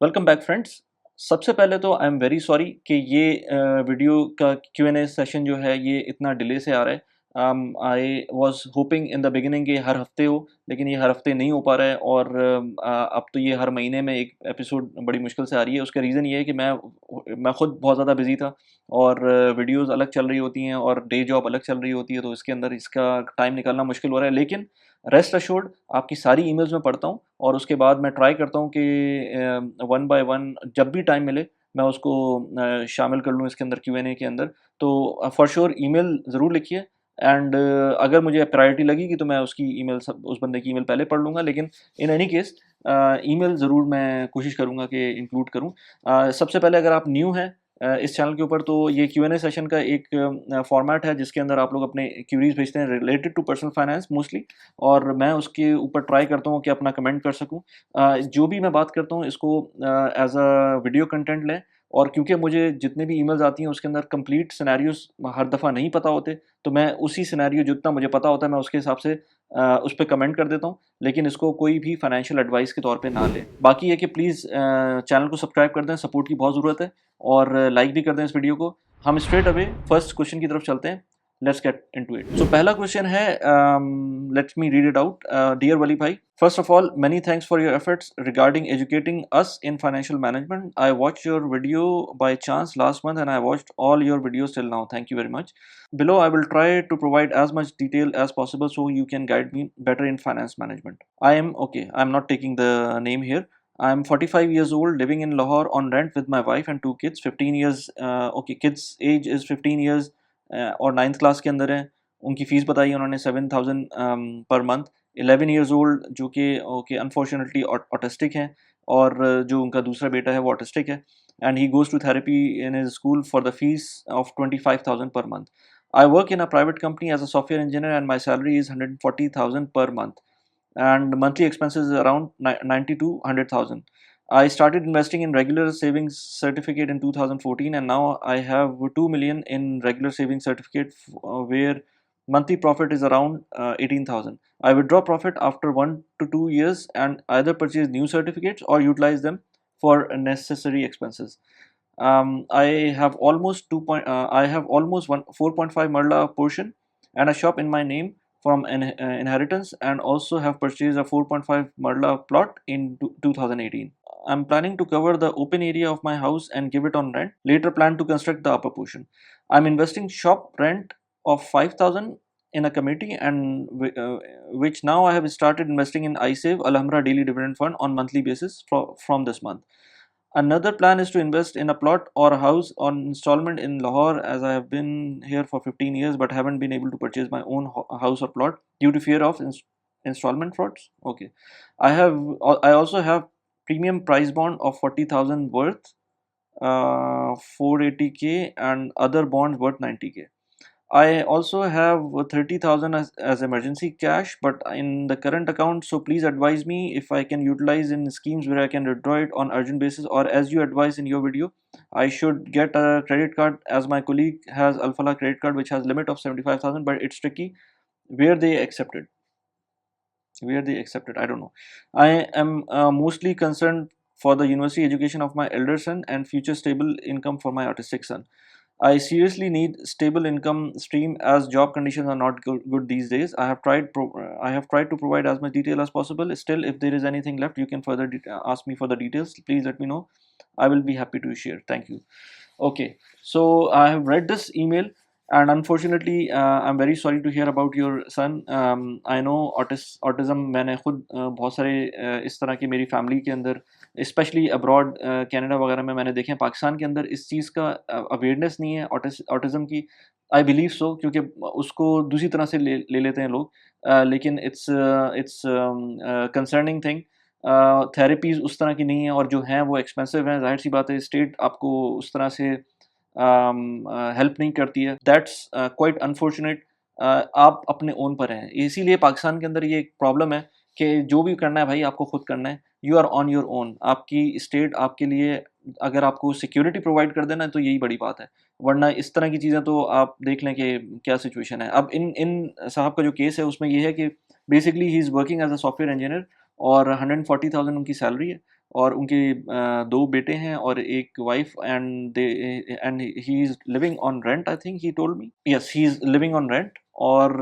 Welcome back friends. सबसे पहले तो आई एम वेरी सॉरी कि ये वीडियो का Q&A सेशन जो है ये इतना डिले से आ रहा है। I was hopping in the beginning कि हर हफ्ते हो, लेकिन ये हर हफ्ते नहीं हो पा रहा है और अब तो ये हर महीने में एक एपिसोड बड़ी मुश्किल से आ रही है। उसका रीज़न ये है कि मैं खुद बहुत ज़्यादा बिजी था और वीडियोस अलग चल रही होती हैं और डे जॉब अलग चल रही होती है, तो इसके अंदर इसका टाइम निकालना मुश्किल हो रहा है। लेकिन रेस्ट अश्योर्ड, आपकी सारी ईमेल्स मैं पढ़ता हूँ और उसके बाद मैं ट्राई करता हूँ कि वन बाय वन जब भी टाइम मिले मैं उसको शामिल कर लूँ इसके अंदर Q&A के अंदर। तो फॉर श्योर ईमेल ज़रूर लिखिए एंड अगर मुझे प्रायोरिटी लगेगी तो मैं उसकी ईमेल सब उस बंदे की ईमेल पहले पढ़ लूँगा, लेकिन इन एनी केस ईमेल ज़रूर मैं कोशिश करूँगा कि इंक्लूड करूँ। सबसे पहले अगर आप न्यू हैं इस चैनल के ऊपर, तो ये Q&A सेशन का एक फॉर्मेट है जिसके अंदर आप लोग अपने क्यूरीज भेजते हैं related to personal finance mostly, और मैं उसके ऊपर ट्राई करता हूँ कि अपना कमेंट कर सकूँ। जो भी मैं बात करता हूँ इसको एज अ वीडियो कंटेंट लें, और क्योंकि मुझे जितने भी ईमेल्स आती हैं उसके अंदर कंप्लीट सिनेरियोज हर दफ़ा नहीं पता होते, तो मैं उसी सिनेरियो जितना मुझे पता होता है मैं उसके हिसाब से उस पर कमेंट कर देता हूँ, लेकिन इसको कोई भी फाइनेंशियल एडवाइस के तौर पे ना लें। बाकी है कि प्लीज़ चैनल को सब्सक्राइब कर दें, सपोर्ट की बहुत ज़रूरत है, और लाइक भी कर दें इस वीडियो को। हम स्ट्रेट अवे फर्स्ट क्वेश्चन की तरफ चलते हैं। Let's get into it. So पहला क्वेश्चन है, let's me read it out. Dear Wali भाई, first of all, many thanks for your efforts regarding educating us in financial management. I watched your video by chance last month and I watched all your videos till now. Thank you very much. Below, I will try to provide as much detail as possible so you can guide me better in finance management. I'm not taking the name here. I'm 45 years old, living in Lahore on rent with my wife and two kids. 15 years, kids age is 15 years और 9th class के अंदर है। उनकी fees बताई उन्होंने 7,000 per month. 11 years old जो कि okay unfortunately autistic हैं, और जो उनका दूसरा बेटा है वो ऑटिस्टिक है, and he goes to therapy in his school for the fees of 25,000 per month. I work in a private company as a software engineer and my salary is 140,000 per month, and monthly expenses is around 90 to 100,000. I started investing in regular savings certificate in 2014 and now I have 2 million in regular savings certificate where monthly profit is around 18,000. I withdraw profit after 1 to 2 years and either purchase new certificates or utilize them for necessary expenses. I have almost I have almost 4.5 Marla portion and a shop in my name from an inheritance, and also have purchased a 4.5 Marla plot in 2018. I'm planning to cover the open area of my house and give it on rent. Later plan to construct the upper portion. I'm investing shop rent of 5,000 in a committee, and which now I have started investing in iSave Alhambra Daily Dividend Fund on monthly basis from this month. Another plan is to invest in a plot or a house on installment in Lahore, as I have been here for 15 years but haven't been able to purchase my own house or plot due to fear of installment frauds. Okay. I also have premium price bond of 40,000 worth 480k and other bonds worth 90k. I also have 30,000 as emergency cash, but in the current account. So please advise me if I can utilize in schemes where I can withdraw it on urgent basis, or as you advise in your video, I should get a credit card, as my colleague has Alphala credit card which has limit of 75,000, but it's tricky where they accept it. I don't know. I am mostly concerned for the university education of my elder son and future stable income for my autistic son. I seriously need stable income stream as job conditions are not good these days. I have tried to provide as much detail as possible. Still, if there is anything left, you can further ask me for the details. Please let me know. I will be happy to share. Thank you. Okay, so I have read this email, and unfortunately, I'm very sorry to hear about your son. I know autism. मैंने खुद बहुत सारे इस तरह की मेरी family के अंदर, स्पेशली अब्रॉड कनाडा वगैरह में मैंने देखे हैं। पाकिस्तान के अंदर इस चीज़ का अवेयरनेस नहीं है ऑटिज़म की। आई बिलीव सो, क्योंकि उसको दूसरी तरह से ले लेते हैं लोग, लेकिन इट्स कंसर्निंग थिंग। थेरेपीज़ उस तरह की नहीं है, और जो हैं वो एक्सपेंसिव हैं। ज़ाहिर सी बात है, स्टेट आपको उस तरह से हेल्प नहीं करती है। That's quite unfortunate. आप अपने ओन पर हैं, इसीलिए पाकिस्तान के अंदर ये एक प्रॉब्लम है कि जो भी करना है भाई आपको खुद करना है। You are on your own. आपकी स्टेट आपके लिए अगर आपको सिक्योरिटी प्रोवाइड कर देना है तो यही बड़ी बात है, वरना इस तरह की चीज़ें तो आप देख लें कि क्या सिचुएशन है। अब इन इन साहब का जो केस है उसमें ये है कि basically he is working as a software engineer, और 140,000 उनकी सैलरी है, और उनके 2 बेटे हैं और 1 wife, and he is living on rent, I think he told me. Yes, he is living on rent, और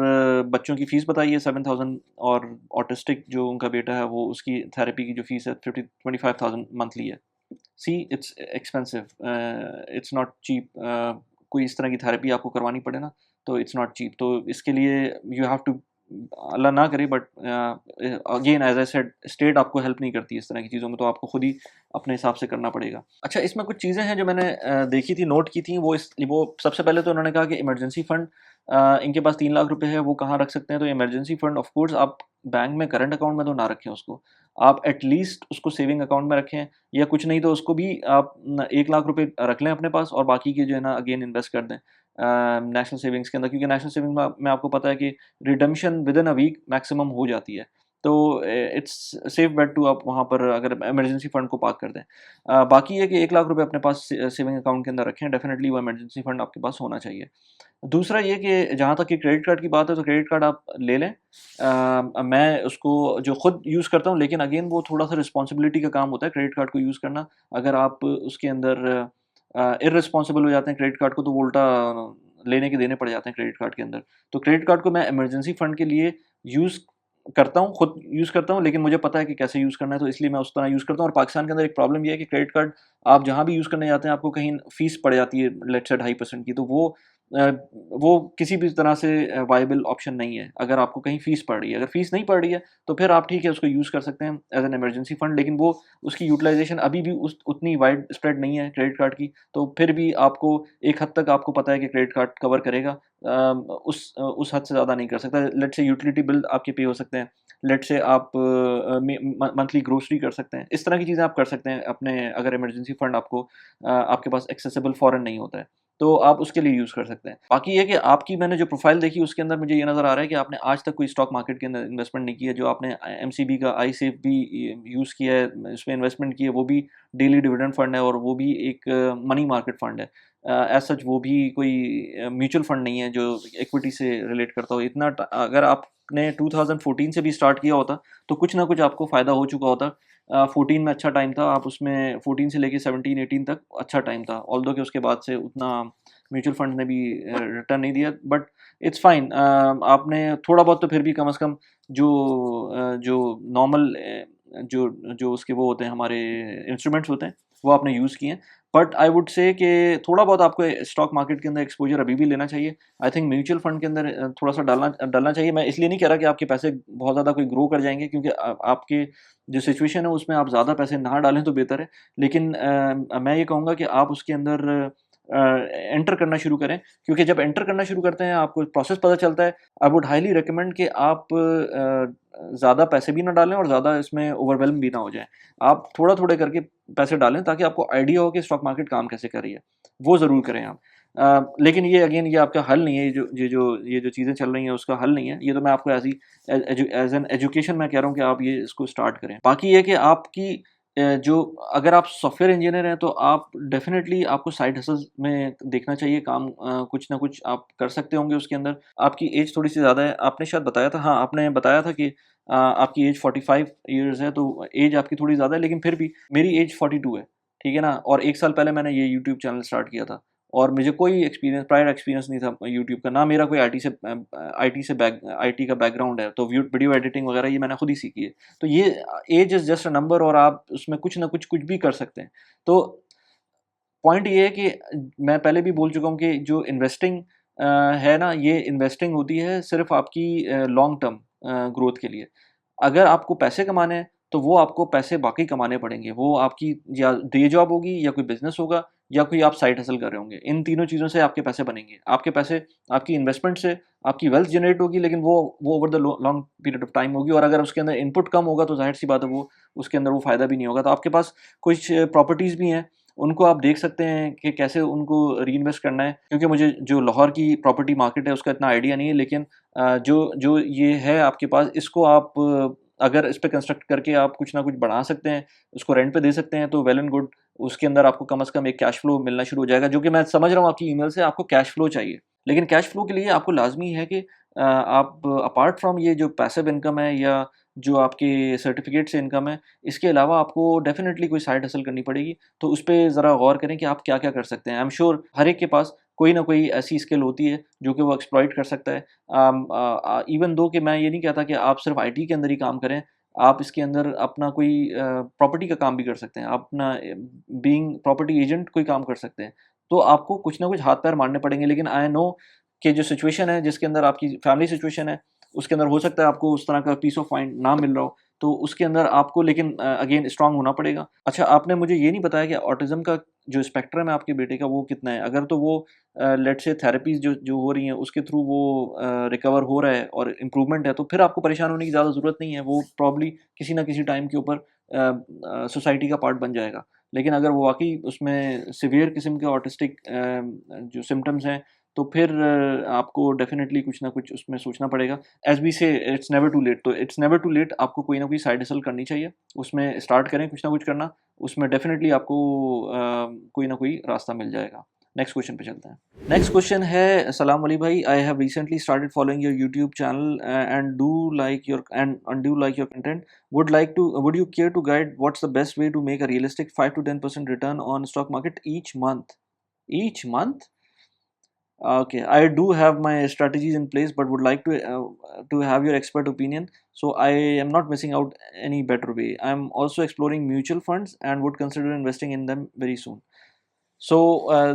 बच्चों की फ़ीस बताई है 7,000, और ऑटिस्टिक जो उनका बेटा है वो उसकी थेरेपी की जो फ़ीस है 25,000 मंथली है। See it's expensive, it's not cheap. कोई इस तरह की थेरेपी आपको करवानी पड़े ना, तो इट्स नॉट चीप। तो इसके लिए यू हैव टू, अल्लाह ना करे, but again as I said, state आपको हेल्प नहीं करती इस तरह की चीज़ों में, तो आपको खुद ही अपने हिसाब से करना पड़ेगा। अच्छा, इसमें कुछ चीज़ें हैं जो मैंने देखी थी, नोट की थी। वो सबसे पहले तो उन्होंने कहा कि इमरजेंसी फंड, इनके पास 3 लाख रुपए है, वो कहाँ रख सकते हैं? तो इमरजेंसी फंड ऑफ कोर्स आप बैंक में करंट अकाउंट में तो ना रखें उसको, आप एटलीस्ट उसको सेविंग अकाउंट में रखें, या कुछ नहीं तो उसको भी आप 1 लाख रुपए रख लें अपने पास, और बाकी के जो है ना अगेन इन्वेस्ट कर दें नेशनल सेविंग्स के अंदर, क्योंकि नेशनल सेविंग में आपको पता है कि redemption within a week maximum हो जाती है। तो इट्स सेफ बेट टू आप वहाँ पर अगर इमरजेंसी फंड को पार्क कर दें। बाकी है कि 1 लाख रुपए अपने पास सेविंग अकाउंट के अंदर रखें, डेफिनेटली वो इमरजेंसी फंड आपके पास होना चाहिए। दूसरा ये कि जहाँ तक कि क्रेडिट कार्ड की बात है, तो क्रेडिट कार्ड आप ले लें। मैं उसको जो खुद यूज़ करता हूँ, लेकिन अगेन वो थोड़ा-सा रिस्पॉन्सिबिलिटी का काम होता है क्रेडिट कार्ड को यूज़ करना। अगर आप उसके अंदर इर्रेस्पॉन्सिबल हो जाते हैं क्रेडिट कार्ड को, तो वो उल्टा लेने के देने पड़ जाते हैं क्रेडिट कार्ड के अंदर। तो क्रेडिट कार्ड को मैं इमरजेंसी फंड के लिए यूज़ करता हूँ, खुद यूज़ करता हूँ, लेकिन मुझे पता है कि कैसे यूज़ करना है, तो इसलिए मैं उस तरह यूज़ करता हूँ। और पाकिस्तान के अंदर एक प्रॉब्लम ये है कि क्रेडिट कार्ड आप जहाँ भी यूज़ करने जाते हैं, आपको कहीं फ़ीस पड़ जाती है, लेट्स से 2.5% की, तो अ, वो किसी भी तरह से वायबल ऑप्शन नहीं है, अगर आपको कहीं फ़ीस पड़ रही है। अगर फ़ीस नहीं पड़ रही है, तो फिर आप ठीक है उसको यूज़ कर सकते हैं एज़ एन इमरजेंसी फंड, लेकिन वो उसकी यूटिलाइज़ेशन अभी भी उस उतनी वाइड स्प्रेड नहीं है क्रेडिट कार्ड की, तो फिर भी आपको एक हद तक आपको पता है कि क्रेडिट कार्ड कवर करेगा। उस हद से ज़्यादा नहीं कर सकता। लेट्स से यूटिलिटी बिल आपके पे हो सकते हैं, लेट्स से आप मंथली ग्रोसरी कर सकते हैं। इस तरह की चीज़ें आप कर सकते हैं अपने, अगर इमरजेंसी फंड आपको आपके पास एक्सेसिबल फ़ौरन नहीं होता है, तो आप उसके लिए यूज़ कर सकते हैं। बाकी ये है कि आपकी, मैंने जो प्रोफ़ाइल देखी उसके अंदर मुझे ये नज़र आ रहा है कि आपने आज तक कोई स्टॉक मार्केट के अंदर इन्वेस्टमेंट नहीं की है। जो आपने एमसीबी का आईसेफ भी यूज़ किया है, उसमें इन्वेस्टमेंट की है, वो भी डेली डिविडेंड फंड है, और वो भी एक मनी मार्केट फंड है। एज़ सच वो भी कोई म्यूचुअल फंड नहीं है जो इक्विटी से रिलेट करता हो। इतना ट अगर आपने 2014 से भी स्टार्ट किया होता, तो कुछ ना कुछ आपको फ़ायदा हो चुका होता। 14 में अच्छा टाइम था, आप उसमें 14 से लेके 17-18 तक अच्छा टाइम था। ऑल्दो कि उसके बाद से उतना म्यूचुअल फंड ने भी रिटर्न नहीं दिया, बट इट्स फाइन। आपने थोड़ा बहुत तो फिर भी कम से कम जो नॉर्मल जो जो उसके वो होते हैं, हमारे इंस्ट्रूमेंट्स होते हैं, वो आपने यूज़ किए हैं। बट आई वुड से कि थोड़ा बहुत आपको स्टॉक मार्केट के अंदर एक्सपोज़र अभी भी लेना चाहिए। आई थिंक म्यूचुअल फंड के अंदर थोड़ा-सा डालना डालना चाहिए। मैं इसलिए नहीं कह रहा कि आपके पैसे बहुत ज़्यादा कोई ग्रो कर जाएँगे, क्योंकि आपके जो सिचुएशन है उसमें आप ज़्यादा पैसे ना डालें तो बेहतर है। लेकिन मैं ये कहूँगा कि आप उसके अंदर एंटर करना शुरू करें, क्योंकि जब एंटर करना शुरू करते हैं, आपको प्रोसेस पता चलता है। आई वुड हाइली रिकमेंड कि आप ज़्यादा पैसे भी ना डालें और ज़्यादा इसमें ओवरवेल्म भी ना हो जाएँ। आप थोड़ा-थोड़ा करके पैसे डालें, ताकि आपको आइडिया हो कि स्टॉक मार्केट काम कैसे कर रही है। वो ज़रूर करें आप। लेकिन ये अगेन ये आपका हल नहीं है, ये जो चीज़ें चल रही हैं उसका हल नहीं है। ये तो मैं आपको एज़ एन एजुकेशन मैं कह रहा हूँ कि आप ये इसको स्टार्ट करें। बाकी ये है कि आपकी जो अगर आप सॉफ्टवेयर इंजीनियर हैं, तो आप डेफ़िनेटली आपको साइड हसल में देखना चाहिए काम। कुछ ना कुछ आप कर सकते होंगे उसके अंदर। आपकी एज थोड़ी-सी ज़्यादा है, आपने शायद बताया था, हाँ, आपने बताया था कि आपकी एज 45 इयर्स है, तो एज आपकी थोड़ी ज़्यादा है, लेकिन फिर भी मेरी एज 42 है, ठीक है ना? और 1 साल पहले मैंने ये यूट्यूब चैनल स्टार्ट किया था, और मुझे कोई प्रायर एक्सपीरियंस नहीं था यूट्यूब का, ना मेरा कोई आईटी का बैकग्राउंड है, तो वीडियो एडिटिंग वगैरह ये मैंने खुद ही सीखी है। तो ये age is just a number, और आप उसमें कुछ ना कुछ भी कर सकते हैं। तो पॉइंट ये है कि मैं पहले भी बोल चुका हूँ कि जो इन्वेस्टिंग है ना, ये इन्वेस्टिंग होती है सिर्फ़ आपकी लॉन्ग टर्म ग्रोथ के लिए। अगर आपको पैसे कमाने हैं, तो वो आपको पैसे वाक़ई कमाने पड़ेंगे। वो आपकी या डे जॉब होगी, या कोई बिज़नेस होगा, या कोई आप साइड हसल कर रहे होंगे। इन तीनों चीज़ों से आपके पैसे बनेंगे। आपके पैसे आपकी इन्वेस्टमेंट से आपकी वेल्थ जनरेट होगी, लेकिन वो over the long period of time होगी, और अगर उसके अंदर इनपुट कम होगा, तो ज़ाहिर-सी बात है वो उसके अंदर वो फ़ायदा भी नहीं होगा। तो आपके पास कुछ प्रॉपर्टीज़ भी हैं, उनको आप देख सकते हैं कि कैसे उनको रीइन्वेस्ट करना है। क्योंकि मुझे जो लाहौर की प्रॉपर्टी मार्केट है उसका इतना आइडिया नहीं है, लेकिन जो जो ये है आपके पास, इसको आप अगर इस पे कंस्ट्रक्ट करके आप कुछ ना कुछ बढ़ा सकते हैं, उसको रेंट पे दे सकते हैं, तो वेल एंड गुड। उसके अंदर आपको कम से कम एक कैश फ्लो मिलना शुरू हो जाएगा, जो कि मैं समझ रहा हूँ आपकी ईमेल से आपको कैश फ्लो चाहिए। लेकिन कैश फ्लो के लिए आपको लाज़मी है कि आप अपार्ट फ्रॉम ये जो पैसिव इनकम है, या जो आपके सर्टिफिकेट से इनकम है, इसके अलावा आपको डेफ़िनेटली कोई साइड हसल करनी पड़ेगी। तो उस पे ज़रा गौर करें कि आप क्या-क्या कर सकते हैं। आई एम श्योर हर एक के पास कोई ना कोई ऐसी स्किल होती है जो कि वो एक्सप्लॉइट कर सकता है। इवन दो कि मैं ये नहीं कहता कि आप सिर्फ़ आईटी के अंदर ही काम करें, आप इसके अंदर अपना कोई प्रॉपर्टी का काम भी कर सकते हैं। आप अपना बीइंग प्रॉपर्टी एजेंट कोई काम कर सकते हैं। तो आपको कुछ ना कुछ हाथ-पैर मारने पड़ेंगे, लेकिन आई नो कि जो सिचुएशन है जिसके अंदर आपकी फैमिली सिचुएशन है, उसके अंदर हो सकता है आपको उस तरह का पीस ऑफ माइंड ना मिल रहा हो, तो उसके अंदर आपको लेकिन अगेन स्ट्रॉन्ग होना पड़ेगा। अच्छा, आपने मुझे ये नहीं बताया कि ऑटिज़्म का जो स्पेक्ट्रम है आपके बेटे का वो कितना है? अगर तो वो लेट्स से थेरेपीज़ जो जो हो रही हैं उसके थ्रू वो रिकवर हो रहा है और इम्प्रूवमेंट है, तो फिर आपको परेशान होने की ज़्यादा ज़रूरत नहीं है। वो प्रॉब्ली किसी न किसी टाइम के ऊपर सोसाइटी का पार्ट बन जाएगा। लेकिन अगर वो वाक़ई उसमें सीवियर किस्म के ऑटिस्टिक जो सिम्पटम्स हैं, तो फिर आपको डेफ़िनेटली कुछ ना कुछ उसमें सोचना पड़ेगा। एज़ वी से इट्स नेवर टू लेट, तो इट्स नेवर टू लेट, आपको कोई ना कोई साइड हसल करनी चाहिए। उसमें स्टार्ट करें कुछ ना कुछ करना, उसमें डेफ़िनेटली आपको कोई ना कोई रास्ता मिल जाएगा। नेक्स्ट क्वेश्चन पे चलते हैं। नेक्स्ट क्वेश्चन है, सलाम अली भाई, I have recently started following your YouTube channel and do like your content. Would you care to guide what's the best way to make a realistic 5 to 10% return on stock market each month? Each month? Okay, I do have my strategies in place, but would like to have your expert opinion. So I am not missing out any better way. I'm also exploring mutual funds and would consider investing in them very soon. So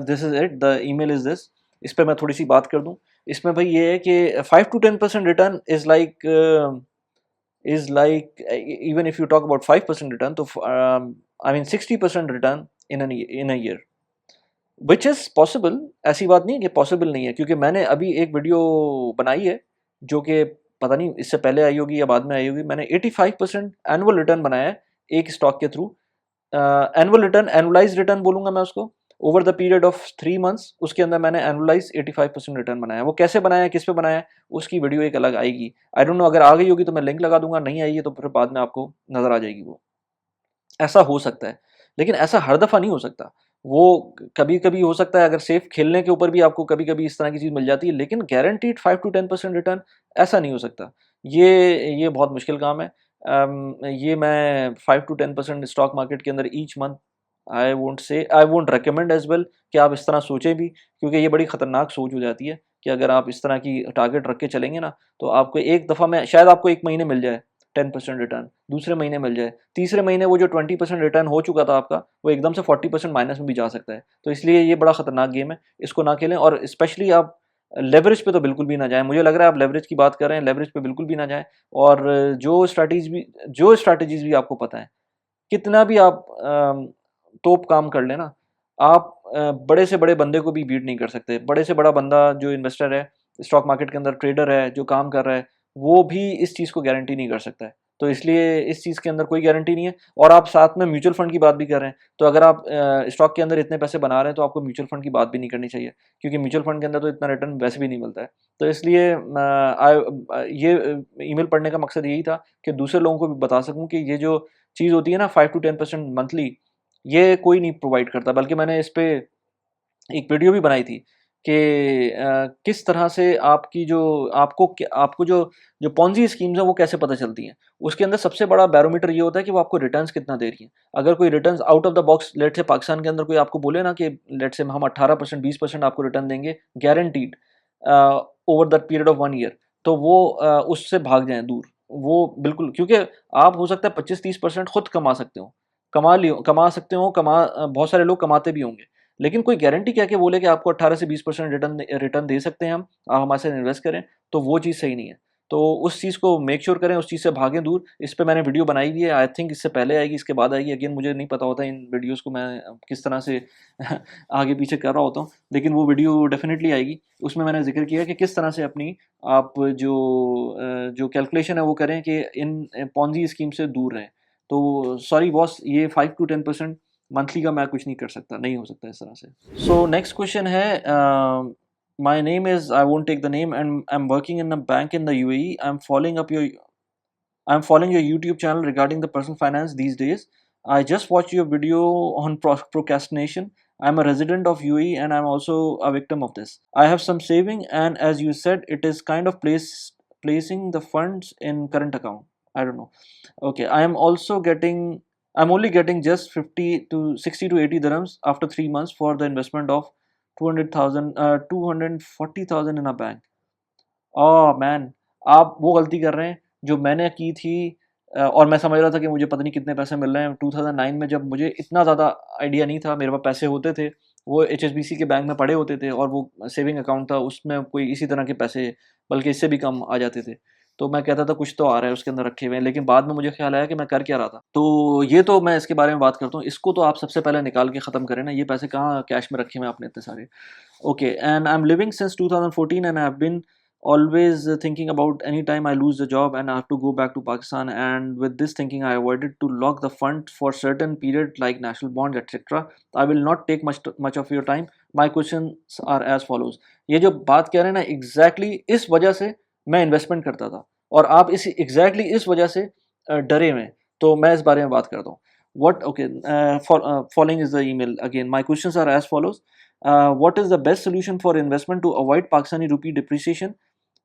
this is it. The email is this. इस पे मैं थोड़ी सी बात कर दूं. इसमें भाई ये है कि 5 to 10% return is like even if you talk about 5% return, तो I mean 60% return in a year. Which is possible, ऐसी बात नहीं है कि पॉसिबल नहीं है, क्योंकि मैंने अभी एक वीडियो बनाई है जो कि पता नहीं इससे पहले आई होगी या बाद में आई होगी। मैंने 85% एनुअल रिटर्न बनाया है एक स्टॉक के through. Annual return, annualised return बोलूँगा मैं उसको, over the period of 3 months उसके अंदर मैंने एनुअलाइज 85% रिटर्न बनाया है। वो कैसे बनाया है, किस पे बनाया है, उसकी वीडियो एक अलग आएगी। आई डोंट नो, अगर आ गई होगी तो मैं लिंक लगा दूंगा, नहीं आई है तो फिर बाद में आपको नज़र आ जाएगी वो। ऐसा हो सकता है, लेकिन ऐसा हर दफ़ा नहीं हो सकता। वो कभी-कभी हो सकता है, अगर सेफ खेलने के ऊपर भी आपको कभी-कभी इस तरह की चीज़ मिल जाती है, लेकिन गारंटीड 5 टू 10% रिटर्न ऐसा नहीं हो सकता। ये बहुत मुश्किल काम है। ये मैं 5 टू 10% स्टॉक मार्केट के अंदर each month, I won't recommend as well कि आप इस तरह सोचें भी, क्योंकि ये बड़ी ख़तरनाक सोच हो जाती है कि अगर आप इस तरह की टारगेट रख के चलेंगे ना, तो आपको एक दफ़ा में शायद आपको 1 महीने मिल जाए 10% रिटर्न, दूसरे महीने मिल जाए, तीसरे महीने वो जो 20% रिटर्न हो चुका था आपका, वो एकदम से 40% माइनस में भी जा सकता है। तो इसलिए ये बड़ा खतरनाक गेम है, इसको ना खेलें। और स्पेशली आप लेवरेज पे तो बिल्कुल भी ना जाएँ। मुझे लग रहा है आप लेवरेज की बात कर रहे हैं, लेवरेज पे बिल्कुल भी ना जाएँ। और जो स्ट्रैटेजीज़ भी आपको पता है, कितना भी आप तोप काम कर लें ना, आप बड़े से बड़े बंदे को भी बीट नहीं कर सकते। बड़े से बड़ा बंदा जो इन्वेस्टर है, स्टॉक मार्केट के अंदर ट्रेडर है, जो काम कर रहा है, वो भी इस चीज़ को गारंटी नहीं कर सकता है। तो इसलिए इस चीज़ के अंदर कोई गारंटी नहीं है। और आप साथ में म्यूचुअल फंड की बात भी कर रहे हैं, तो अगर आप स्टॉक के अंदर इतने पैसे बना रहे हैं, तो आपको म्यूचुअल फंड की बात भी नहीं करनी चाहिए, क्योंकि म्यूचुअल फंड के अंदर तो इतना रिटर्न वैसे भी नहीं मिलता है। तो इसलिए ये ईमेल पढ़ने का मकसद यही था कि दूसरे लोगों को भी बता सकूँ कि ये जो चीज़ होती है ना 5 टू 10% मंथली, ये कोई नहीं प्रोवाइड करता। बल्कि मैंने इस पे एक वीडियो भी बनाई थी कि किस तरह से आपकी जो आपको जो जो पोंज़ी स्कीम्स हैं वो कैसे पता चलती हैं। उसके अंदर सबसे बड़ा बैरोमीटर ये होता है कि वो आपको रिटर्न्स कितना दे रही हैं। अगर कोई returns out of the box, let's say Pakistan के अंदर कोई आपको बोले ना कि लेट्स से हम 18% 20% आपको रिटर्न देंगे guaranteed over the period of 1 year, तो वो उससे भाग जाएँ दूर। वो बिल्कुल, क्योंकि आप हो सकता है 25-30% खुद कमा सकते हो। कमा सकते हो, बहुत सारे लोग कमाते भी होंगे। लेकिन कोई गारंटी क्या कि बोले कि आपको 18 से 20% रिटर्न दे सकते हैं हम, आप हमारे साथ इन्वेस्ट करें, तो वो चीज़ सही नहीं है। तो उस चीज़ को मेक श्योर करें, उस चीज़ से भागें दूर। इस पे मैंने वीडियो बनाई हुई है, आई थिंक इससे पहले आएगी, इसके बाद आएगी। अगेन मुझे नहीं पता होता इन वीडियोज़ को मैं किस तरह से आगे पीछे कर रहा होता हूँ, लेकिन वो वीडियो डेफ़िनेटली आएगी। उसमें मैंने ज़िक्र किया कि किस तरह से अपनी आप जो कैलकुलेशन है वो करें कि इन पोंज़ी स्कीम से दूर रहें। तो सॉरी बॉस, ये 5 टू 10% मंथली का मैं कुछ नहीं कर सकता, नहीं हो सकता इस तरह से। सो नेक्स्ट क्वेश्चन है, my name is, I won't take the name, and I am working in a bank in the UAE. I'm following your YouTube channel regarding the personal finance these days. I just watched your video on procrastination. I'm a resident of UAE and I'm also a victim of this. I have some saving, and as you said, it is kind of placing the funds in current account. I don't know. Okay, I'm only getting just 50 to 60 to 80 dirhams after 3 months for the investment of 240,000 in a bank. Oh man, आप वो गलती कर रहे हैं जो मैंने की थी। और मैं समझ रहा था कि मुझे पता नहीं कितने पैसे मिल रहे हैं 2009 में, जब मुझे इतना ज़्यादा आइडिया नहीं था। मेरे पास पैसे होते थे, वो एचएसबीसी के बैंक में पड़े होते थे, और वो सेविंग अकाउंट था, उसमें कोई इसी तरह के पैसे, बल्कि इससे भी कम आ जाते थे। तो मैं कहता था कुछ तो आ रहा है उसके अंदर रखे हुए हैं, लेकिन बाद में मुझे ख्याल आया कि मैं कर क्या रहा था। तो ये तो मैं इसके बारे में बात करता हूँ। इसको तो आप सबसे पहले निकाल के ख़त्म करें ना, ये पैसे कहाँ कैश में रखे हुए हैं आपने इतने सारे। Okay, and I'm living since 2014, and I've been always thinking about any time I lose the job and I have to go back to Pakistan. And with this thinking, I avoided to lock the fund for certain period like national bonds, etc. I will not take much of your time. My questions are as follows. ये जो बात कह रहे हैं ना, exactly इस वजह से मैं investment करता था, और आप इस exactly इस वजह से डरे हुए हैं। तो मैं इस बारे में बात करता हूँ। What okay? Following is the email again. My questions are as follows. What is the best solution for investment to avoid Pakistani rupee depreciation?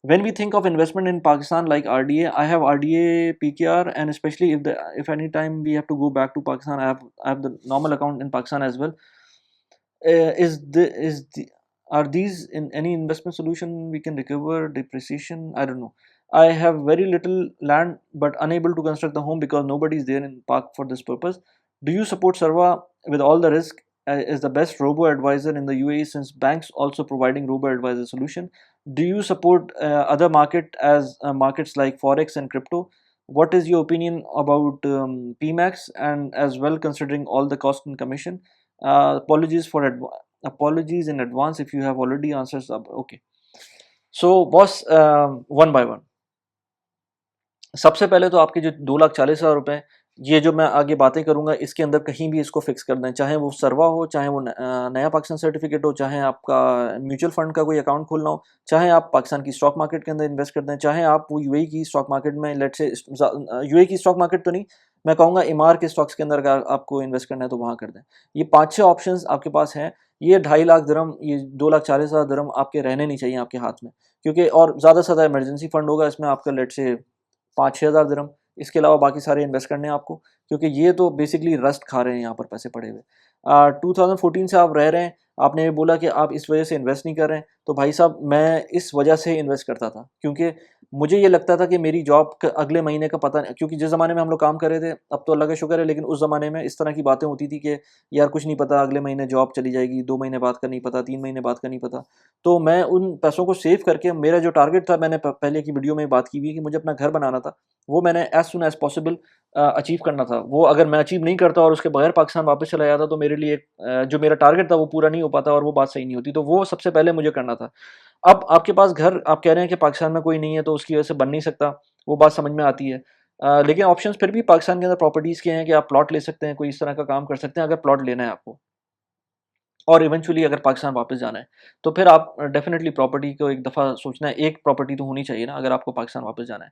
When we think of investment in Pakistan like RDA, I have RDA, PKR, and especially if any time we have to go back to Pakistan, I have the normal account in Pakistan as well. Are these in any investment solution we can recover depreciation? I don't know. I have very little land but unable to construct the home because nobody is there in Park for this purpose. Do you support Sarva with all the risk? Is the best robo advisor in the UAE, since banks also providing robo advisor solution? Do you support other markets like forex and crypto? What is your opinion about PMAX, and as well considering all the cost and commission? Apologies in advance if you have already answered sub. Okay, so boss, one by one. सबसे पहले तो आपके जो 2,40,000 रुपए, ये जो मैं आगे बातें करूंगा इसके अंदर कहीं भी इसको फिक्स कर दें, चाहे वो सरवा हो, चाहे वो नया पाकिस्तान सर्टिफिकेट हो, चाहे आपका म्यूचुअल फंड का कोई अकाउंट खोलना हो, चाहे आप पाकिस्तान की स्टॉक मार्केट के अंदर इन्वेस्ट कर दें, चाहे आप वो यूएई की स्टॉक मार्केट में, लेट से यूएई की स्टॉक मार्केट तो नहीं, मैं कहूँगा इमार के स्टॉक्स के अंदर अगर आपको इन्वेस्ट करना है तो वहाँ कर दें। ये 5-6 ऑप्शन आपके पास हैं। ये 2.5 लाख दिरहम, ये 2,40,000 दिरहम आपके रहने नहीं चाहिए आपके हाथ में, क्योंकि और ज़्यादा से ज़्यादा इमरजेंसी फंड होगा इसमें आपका, लेट से 5-6 हज़ार दिरहम। इसके अलावा बाकी सारे इन्वेस्ट करने हैं आपको, क्योंकि ये तो बेसिकली रस्ट खा रहे हैं यहाँ पर पैसे पड़े हुए। 2014 से आप रह रहे हैं, आपने ये बोला कि आप इस वजह से इन्वेस्ट नहीं कर रहे हैं, तो भाई साहब मैं इस वजह से इन्वेस्ट करता था क्योंकि मुझे ये लगता था कि मेरी जॉब अगले महीने का पता नहीं, क्योंकि जिस ज़माने में हम लोग काम कर रहे थे, अब तो अल्लाह का शुक्र है, लेकिन उस ज़माने में इस तरह की बातें होती थी कि यार कुछ नहीं पता, अगले महीने जॉब चली जाएगी, 2 महीने बाद का नहीं पता, 3 महीने बाद का नहीं पता। तो मैं उन पैसों को सेव करके, मेरा जो टारगेट था, मैंने पहले की वीडियो में बात की हुई है कि मुझे अपना घर बनाना था, वो मैंने as soon as possible achieve करना था। वो अगर मैं अचीव नहीं करता और उसके बगैर पाकिस्तान वापस चला जाता, तो मेरे लिए जो मेरा टारगेट था वो पूरा नहीं हो पाता, और वो बात सही नहीं होती। तो वो सबसे पहले मुझे करना था। अब आपके पास घर, आप कह रहे हैं कि पाकिस्तान में कोई नहीं है तो उसकी वजह से बन नहीं सकता, वो बात समझ में आती है। लेकिन ऑप्शंस फिर भी पाकिस्तान के अंदर प्रॉपर्टीज़ के हैं कि आप प्लॉट ले सकते हैं, कोई इस तरह का काम कर सकते हैं अगर प्लॉट लेना है आपको, और इवेंचुअली अगर पाकिस्तान वापस जाना है, तो फिर आप डेफ़िनेटली प्रॉपर्टी को एक दफ़ा सोचना है, एक प्रॉपर्टी तो होनी चाहिए ना अगर आपको पाकिस्तान वापस जाना है।